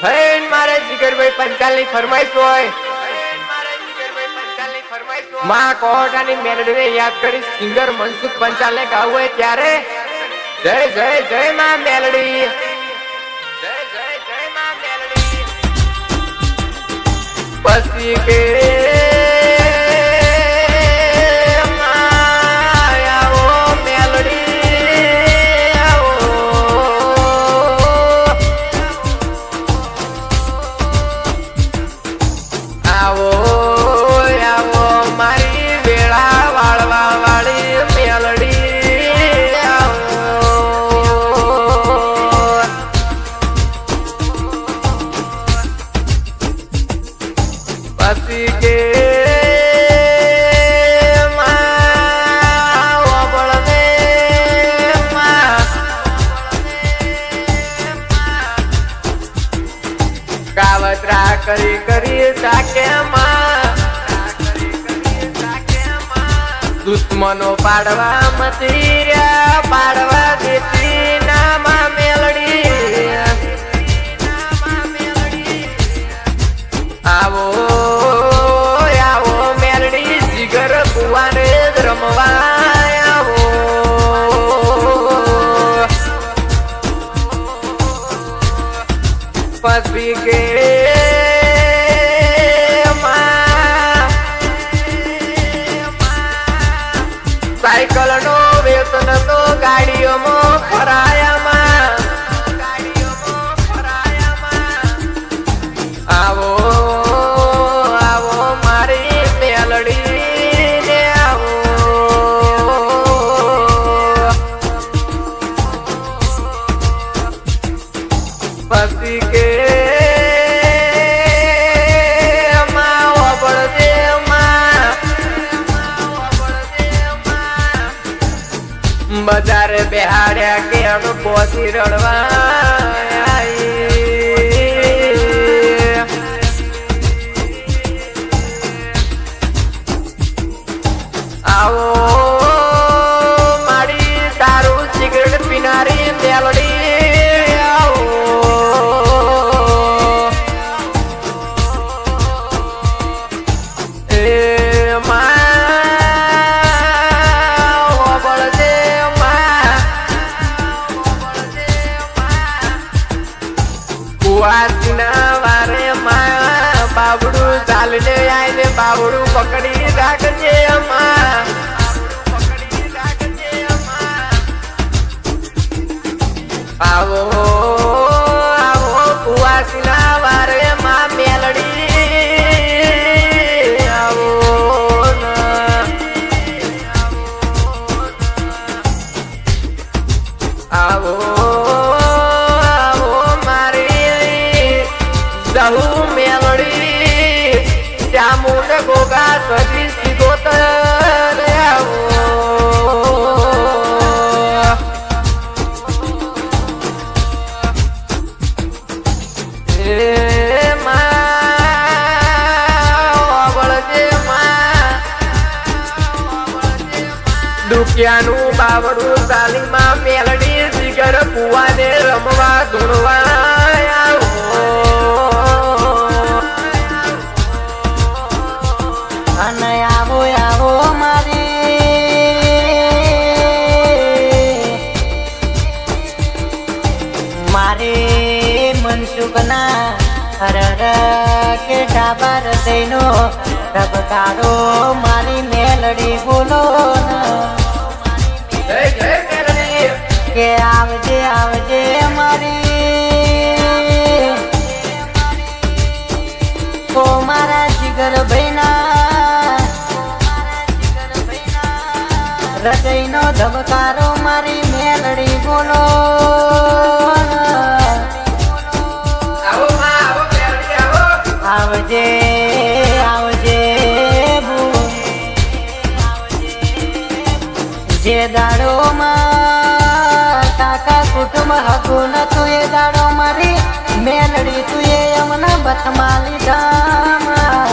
હે મારે જીગરભાઈ પંચાલની ફરમાઈશ હોય માં કોહટાની મેલડીને યાદ કરી સિંગર મનસુખ પંચાલને ગાવું હોય ત્યારે જય જય જય માં મેલડી, જય જય જય માં મેલડી. પછી કે કાવતરા કરી કરી સાકે દુશ્મનો પાડવા મતી રહ્યા, પાડવા દેતી નામાં મેલડી. આવો આવો મેલડી જીગર કુવાને રમવા આવો. પછી કે સાયકલ નો વેતન તો ગાડીઓમાં ફરાયામાં, આવો આવો મારી મેલડી ને આવો. પછી કે બજારે બેહાડ્યા કેમ પોતી રડવા આવો મારી દારૂ સિગરેટ પીનારી મેલડી આવો. વારે માં બાબડું ચાલને આઈને બાબડું પકડી રાખજે માં. આવો આવો કુવાસીના વારે માં મેલડી આવો. આવો મેલડી ચામુંડ ગોગા સજી સિગોતર આવો. દુખિયાનું બાવડું તાલીમાં મેલડી જીગર કુવાને રમવા ધૂણવા આવો. અને આવો આવો મારે મનસુખના હરર કે ડાબર દઈનો રબકારો મારી મેલડી બોલો કે આવજે આવજે મારી ઓ મારા જીગર ભાઈના હૃદયનો ધબકારો મારી મેલડી બોલો. આવજે આવજે જે દાડો માં કાકા કુટુંબ હતું નતું એ દાડો મારી મેલડી તું એ અમને બથમાં લીધા.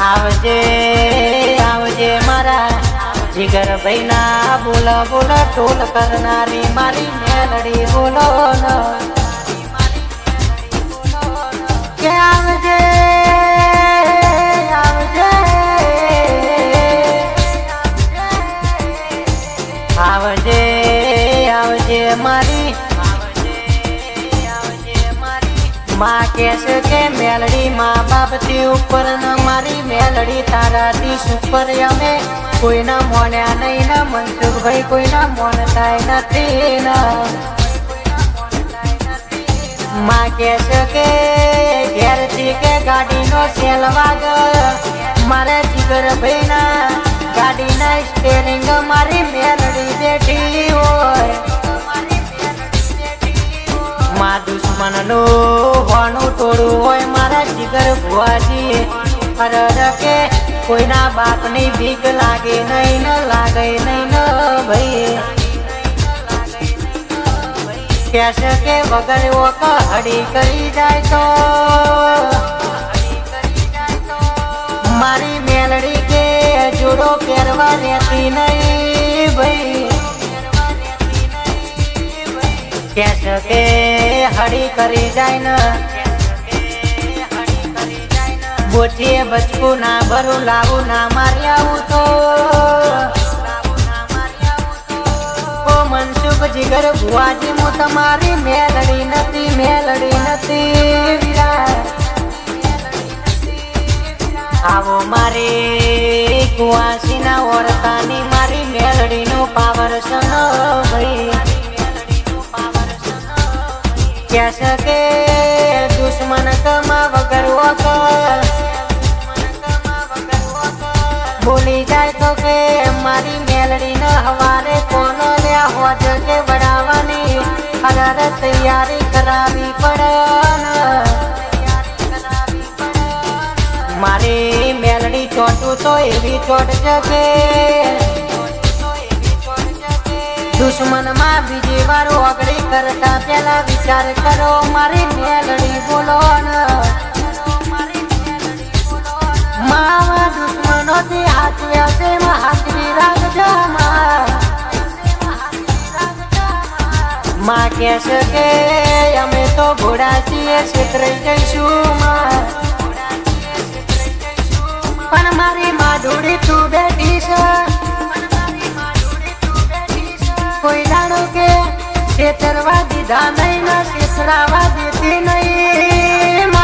આવજે આવજે મારા જીગર ભાઈ ના બોલ બોલ ટોલ કરનારી મારી મેલડી બોલો ન કે આવજે આવજે આવજે આવજે મારી માં કેસ કે મેલડી માં બાપ થી ઉપર ન મારી મેલડી તારાથી સુપર અમે કોઈના મોન્યા નહીં ના મનસુખભાઈ કોઈના મોનતાય નથી ના માં કેસ કે ઘેરથી કે ગાડીનો સેલ વાગ મારે જીગર ભાઈ ના ગાડીના સ્ટેરિંગ મારી મેલડી બેઠી હોય માં દુશ્મન નું હોનું તોડું હોય મારા જીગર ભુવાજી અરર કે કોઈના બાપની ભીખ લાગે નહીં ન લાગે નહીં ન ભાઈ કેસ કે વગર ઓક હડી કરી જાય તો મારી મેલડી કે જોડો પહેરવા રહેતી નહીં ભાઈ કેસ કે હડી કરી જાય ને બોચીએ બચકું ના ભરું લાવું ના મારી આવું તો ઓ મનસુખ જીગર ભુવાજી હું તમારી મેલડી નથી વિરા આવો મારી કુવાસી ના ઓરતાની મારી મેલડી નું પાવર સન ભાઈ કેસ કે દુશ્મન કમા વગર વગર બોલી જાય તો કે મારી મેલડી ન હવારે કોનો લ્યા હોજ કે બડાવાની અરર તૈયારી કરાવી પડે મારી મેલડી ચોટું તો એવી ચોટ જગે દુશ્મન માં બીજી વાર ઓગળી કરતા પેલા વિચાર કરો મારી મેલડી બોલો માવા દુશ્મનો થી હાથવ્યા છે હાથવી રાખજો માં કેસ કે અમે તો ઘોડા છીએ છેતરાઈ જઈશું પણ મારી માધુડી તું બેઠી છે કોઈ દાડો કે છેતરવા દીધા નહીં ના છેતરાવા દેતી નહીં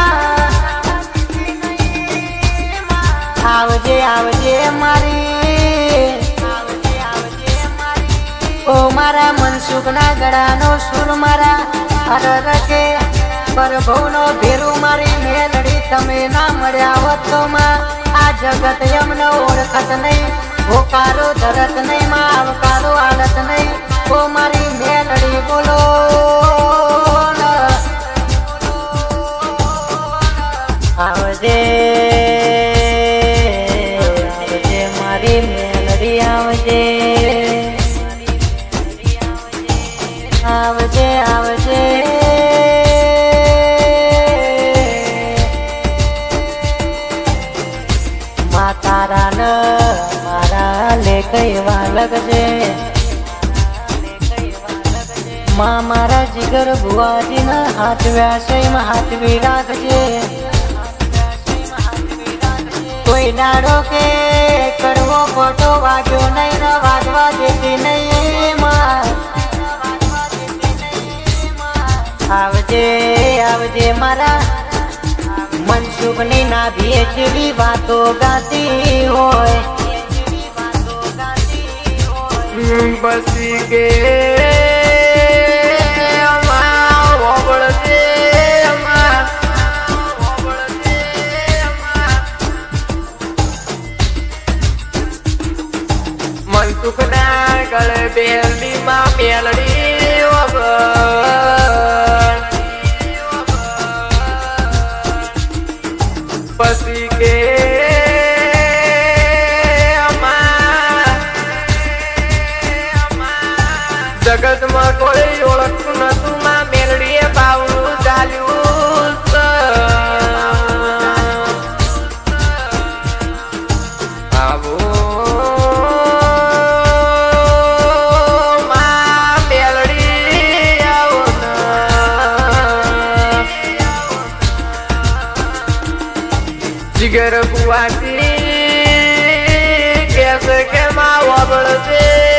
આવજે આવજે મારી ઓ મારા મનસુખ ના ગળાનો સુર મારા અરર કે પ્રભુ નો ભેરું મારી મેલડી તમે ના મળ્યા હોત તો માં આ જગત એમને ઓળખત નહીં હોકારો ધરત નહીં માં આવકારો હાલત નહીં ઓ મારી મેલડી બોલો આવજે આવજે મારી મેલડી આવજે આવજે આવજે માતારા ન મારા લે કહેવા લગજે માં મારા જીગર ભુવાજી ના હાથ વ્યાસમાં હાથવી રાખજે કોઈ દાડો કે કડવો ખોટો વાગ્યો નહીં ન વાગવા દેતી નહીં માં આવજે આવજે મારા મનસુખ ની નાભી જેવી વાતો ગાતી હોય બસી કે મનસુખ ના ગળે બેલડી માં મેલડી પછી કે જગત માં કોઈ ઓળખતું નતું માં મેલડીએ બાવળું ચાલ્યું આવો જીગર કુવાતી કેસે કે માં વબળશે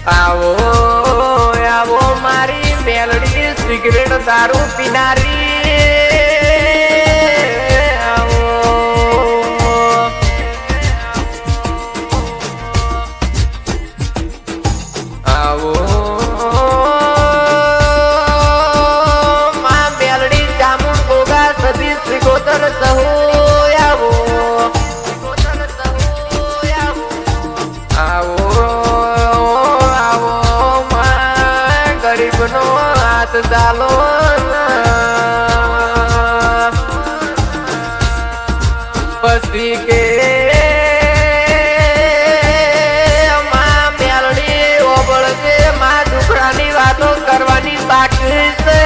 આવો આવો મારી મેલડી સિગરેટ દારૂ પીનારી આવો આવો માં મેલડી જામુન ગોગા સદી શ્રીગોતર સહુ આવો આવો ગરીબનો હાથ ચાલો પછી કે માં મેલડી ઓબળશે માં દુખડાની વાતો કરવાની બાકી છે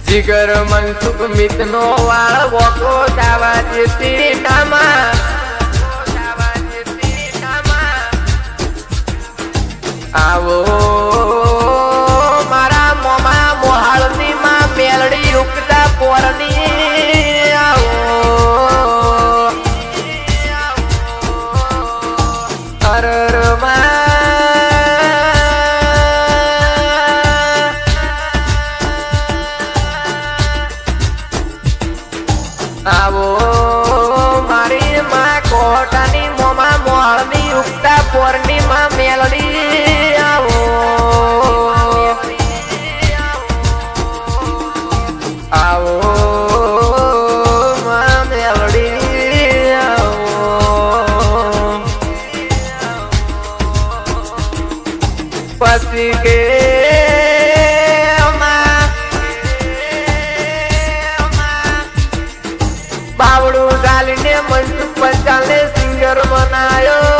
જીગર મનસુખ મિતનો વાળ વોકો દાવા દેતી નામાં આવો મારા મોમા મોહાળની માં મેલડી ઉગતા પોરની આવો અરર આવો મારી માં કોટાની મોમા મોહાળની ઉગતા પોરની માં મેલડી આવો આવો માં મેલડી આવો પછી કે બાવડું ચાલીને મનસુખ પંચાલને સિંગર બનાયો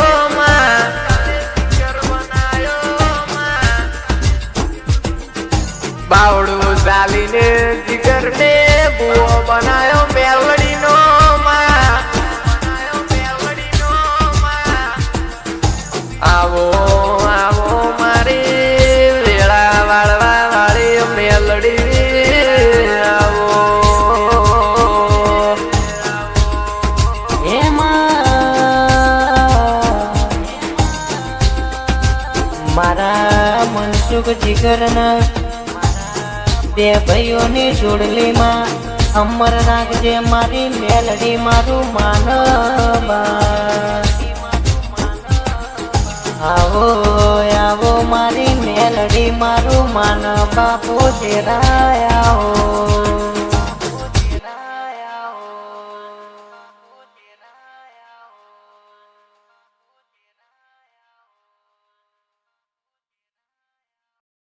બાવડું ચાલીને જીગર ને બુઓ બનાયો મેલડી નો આવો આવો મારી વેળા વાળવા વાળી મેલડી આવો મારા મનસુખ જીગરના બે ભાઈઓની જોડલીમાં અમર રાખજે મારી મેલડી મારું માનવા આવો આવો મારી મેલડી મારું માન બાપુ તેરા